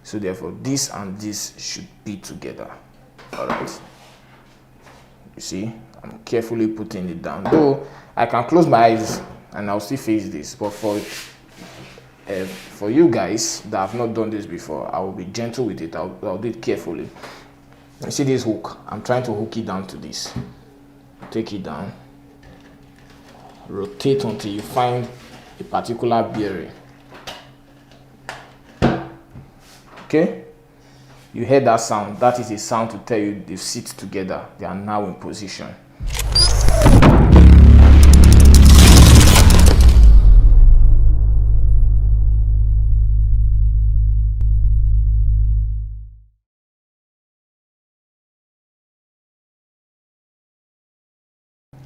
So therefore this and this should be together. All right, you see, I'm carefully putting it down, though I can close my eyes and I'll still face this, but for you guys that have not done this before, I will be gentle with it. I'll do it carefully. You see this hook, I'm trying to hook it down to this. Take it down, rotate until you find a particular bearing. Okay, you heard that sound? That is a sound to tell you they sit together. They are now in position.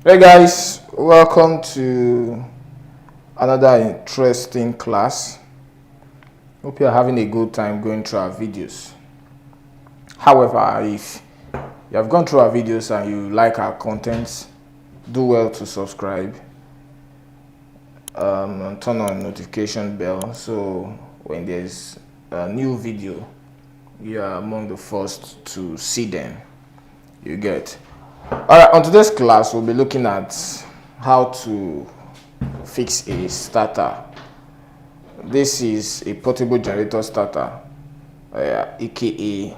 Hey guys, welcome to another interesting class. Hope you're having a good time going through our videos. However, if you have gone through our videos and you like our contents, do well to subscribe and turn on notification bell, so when there's a new video, you are among the first to see them. You get. Alright, on today's class, we'll be looking at how to fix a starter. This is a portable generator starter, aka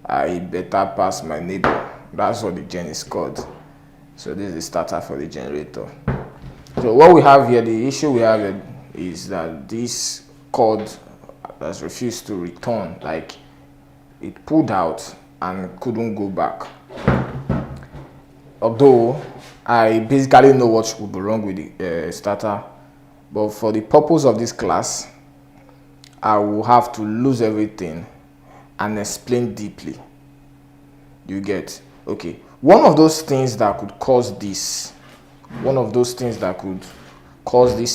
I better pass my neighbor. That's what the gen is called. So this is the starter for the generator. So what we have here, the issue we have is that this cord has refused to return, like it pulled out and couldn't go back. Although I basically know what would be wrong with the starter, but for the purpose of this class, I will have to lose everything and explain deeply. You get? Okay. One of those things that could cause this,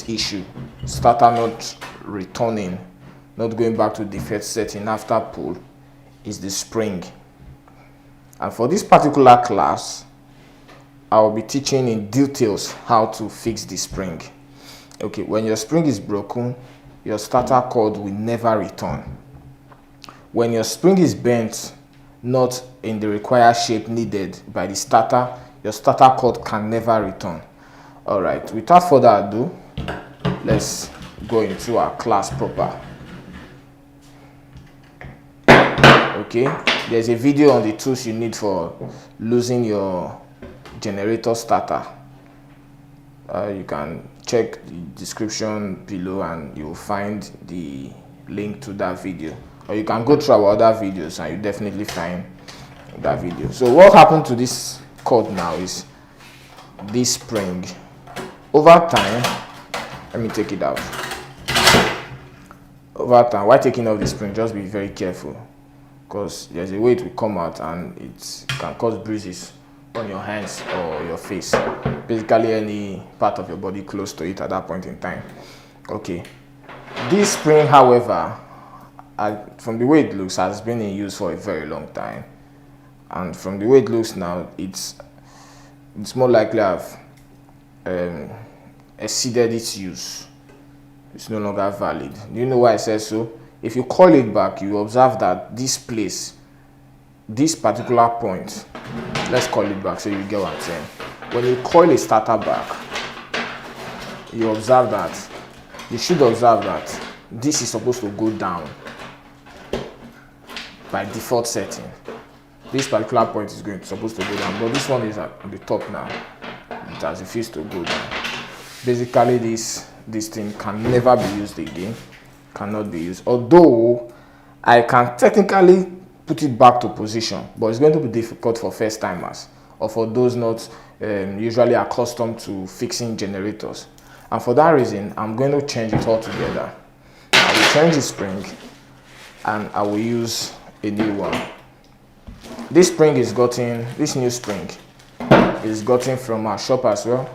issue, starter not returning, not going back to default setting after pull, is the spring. And for this particular class, I will be teaching in details how to fix the spring. Okay, when your spring is broken, your starter cord will never return. When your spring is bent, not in the required shape needed by the starter, your starter cord can never return. All right, without further ado, let's go into our class proper. Okay, there's a video on the tools you need for losing your generator starter. You can check the description below and you'll find the link to that video, or you can go through our other videos and you definitely find that video. So what happened to this cord now is this spring, over time, let me take it out. Over time, while taking off the spring, just be very careful, because there's a way it will come out and it can cause bruises on your hands or your face, basically any part of your body close to it at that point in time. Okay, this spring, however, from the way it looks, has been in use for a very long time, and from the way it looks now, it's more likely have exceeded its use. It's no longer valid. Do you know why I said so? If you coil it back, you observe that this place, this particular point, let's call it back so you get what I'm saying. When you coil a starter back, you should observe that this is supposed to go down by default setting. This particular point is supposed to go down, but this one is at the top now. It has refused to go down. Basically, this thing can never be used again. Cannot be used. Although I can technically put it back to position, but it's going to be difficult for first timers or for those not usually accustomed to fixing generators. And for that reason, I'm going to change it altogether. I will change the spring and I will use a new one. This new spring is gotten from our shop as well.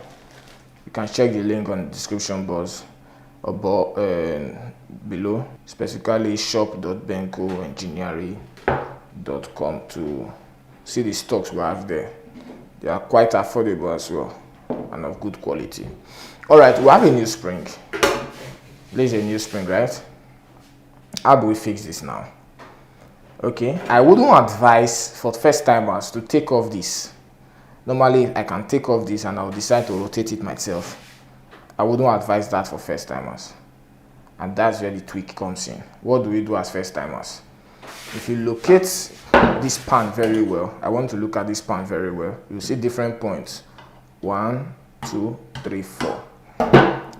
You can check the link on the description box above, below, specifically shop.benkoengineering.com, to see the stocks we have there. They are quite affordable as well and of good quality. All right, we have a new spring. This is a new spring, right? How do we fix this now? Okay, I wouldn't advise for first timers to take off this. Normally I can take off this and I'll decide to rotate it myself. I wouldn't advise that for first timers, and that's where the tweak comes in. What do we do as first timers? If you locate this pan very well, I want to look at this pan very well, you'll see different points. 1, 2, 3, 4.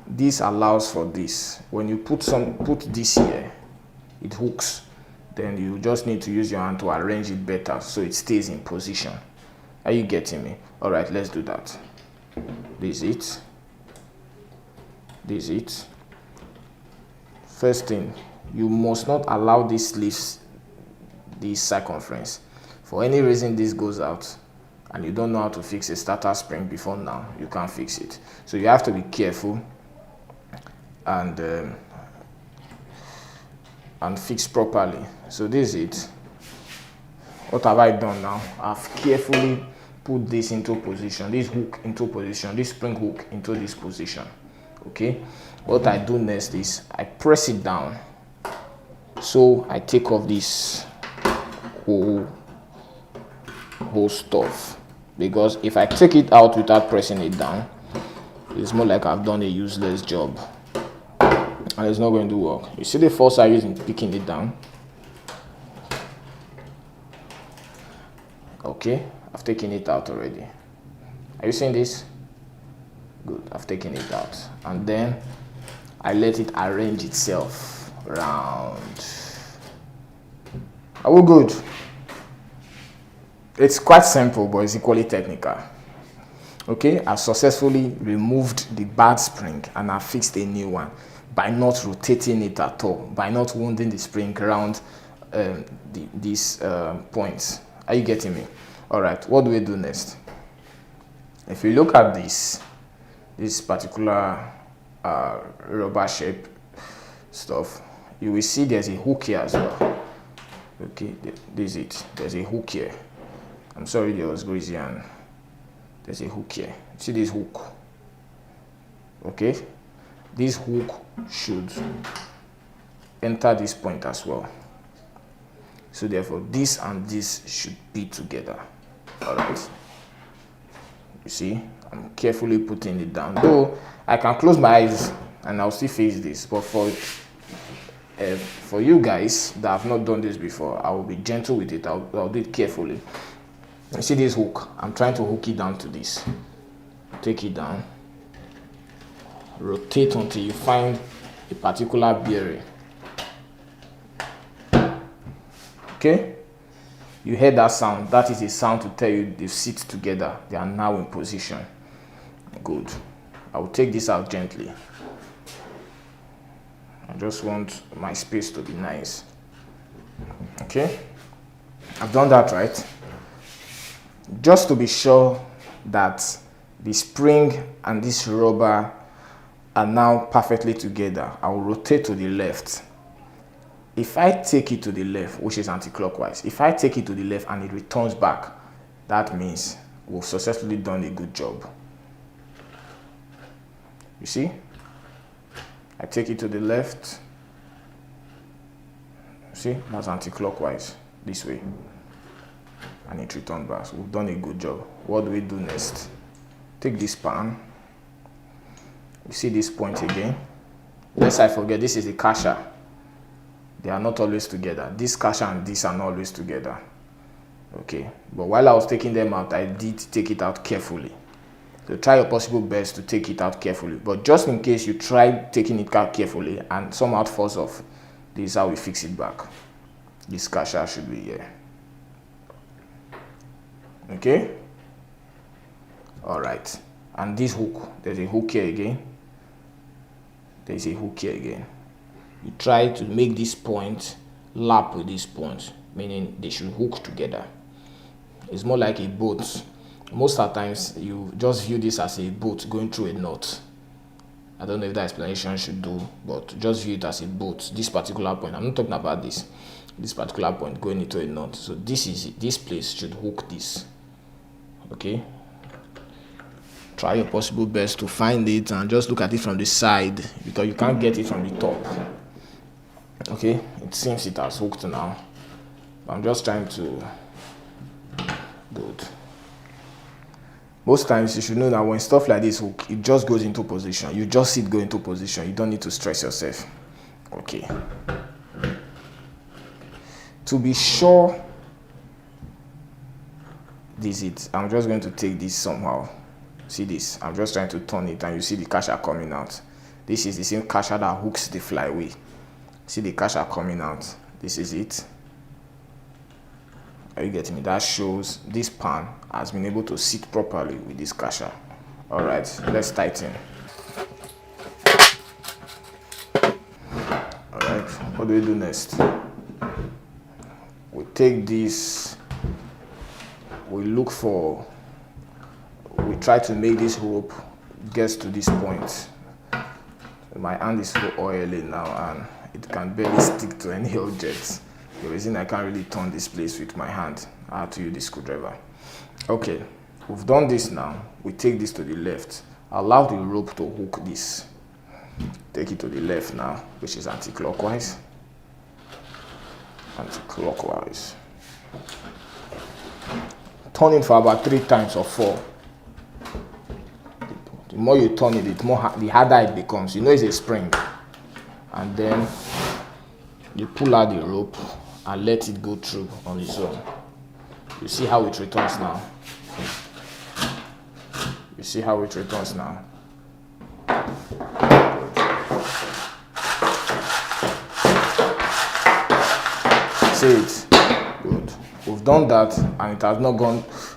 This allows for this. When you put this here, it hooks. Then you just need to use your hand to arrange it better so it stays in position. Are you getting me? All right, let's do that. This is it. This is it. First thing, you must not allow this leaves this circumference. For any reason this goes out and you don't know how to fix a starter spring before now, you can't fix it. So you have to be careful and fix properly. So this is it. What have I done now? I've carefully put this into position, this hook into position, this spring hook into this position. Okay, what I do next is I press it down, so I take off this whole stuff, because if I take it out without pressing it down, it's more like I've done a useless job and it's not going to work. You see the force I use in picking it down? Okay, I've taken it out already. Are you seeing this? Good, I've taken it out, and then I let it arrange itself around. Are we good? It's quite simple, but it's equally technical. Okay, I've successfully removed the bad spring and I've fixed a new one by not rotating it at all, by not wounding the spring around these points. Are you getting me? All right, what do we do next? If you look at this particular rubber shape stuff, you will see there's a hook here as well. Okay, this is it. There's a hook here. I'm sorry there was greasy, and there's a hook here. See this hook? Okay, this hook should enter this point as well. So therefore this and this should be together. All right, you see, I'm carefully putting it down, though I can close my eyes and I'll still face this, but for you guys that have not done this before, I will be gentle with it. I'll do it carefully. You see this hook? I'm trying to hook it down to this. Take it down, rotate until you find a particular bearing. Okay, you heard that sound? That is a sound to tell you they sit together. They are now in position. Good. I will take this out gently. I just want my space to be nice. Okay, I've done that, right? Just to be sure that the spring and this rubber are now perfectly together, I will rotate to the left. If I take it to the left, which is anti-clockwise, if I take it to the left and it returns back, that means we've successfully done a good job. You see? I take it to the left. See, that's anti-clockwise, this way. And it returns back. So we've done a good job. What do we do next? Take this pan. You see this point again? Lest I forget, this is the kasha. They are not always together. This kasha and this are not always together. Okay, but while I was taking them out, I did take it out carefully. So try your possible best to take it out carefully. But just in case you try taking it out carefully and somehow it falls off, this is how we fix it back. This kasha should be here. Okay? Alright. And this hook, there's a hook here again. There's a hook here again. You try to make this point lap with this point, meaning they should hook together. It's more like a boat. Most of the times you just view this as a boat going through a knot. I don't know if that explanation should do, but just view it as a boat. This particular point, I'm not talking about this particular point going into a knot. So this place should hook this. Okay, try your possible best to find it and just look at it from the side, because you can't get it from the top. Okay, it seems it has hooked now. I'm just trying to good. Most times you should know that when stuff like this hook, it just goes into position. You just see it go into position. You don't need to stress yourself. Okay. To be sure this is it, I'm just going to take this somehow. See this? I'm just trying to turn it and you see the kasha coming out. This is the same kasha that hooks the flyway. See the kasha coming out. This is it. Are you getting me? That shows this pan has been able to sit properly with this kasha. Alright, let's tighten. Alright, what do we do next? We take this, we try to make this rope gets to this point. My hand is so oily now and it can barely stick to any objects. The reason I can't really turn this place with my hand, I have to use the screwdriver. Okay, we've done this now. We take this to the left. Allow the rope to hook this. Take it to the left now, which is anti-clockwise. Anti-clockwise. Turn it for about 3 times or 4. The more you turn it, the harder it becomes. You know it's a spring. And then you pull out the rope and let it go through on its own. You see how it returns now. You see how it returns now. See it? Good. We've done that and it has not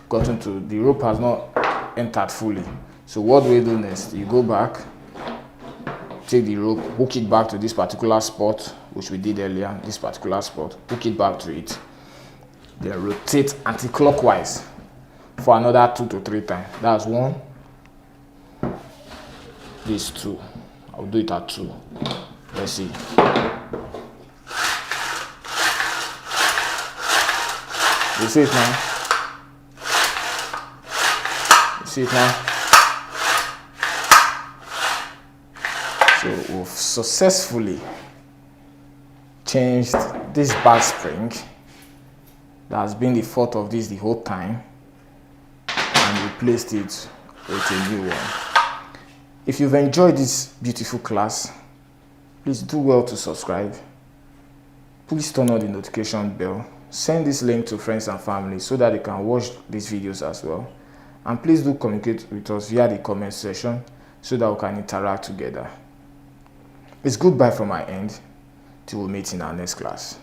gotten to, the rope has not entered fully. So what do we do next? You go back, take the rope, hook it back to this particular spot, which we did earlier, this particular spot, hook it back to it, then rotate anti-clockwise for another 2 to 3 times. That's 1, this 2. I'll do it at 2. Let's see. You see it now? You see it now? So we've successfully changed this back spring that has been the fault of this the whole time and replaced it with a new one. If you've enjoyed this beautiful class, please do well to subscribe. Please turn on the notification bell. Send this link to friends and family so that they can watch these videos as well. And please do communicate with us via the comment section so that we can interact together. It's goodbye from my end till we meet in our next class.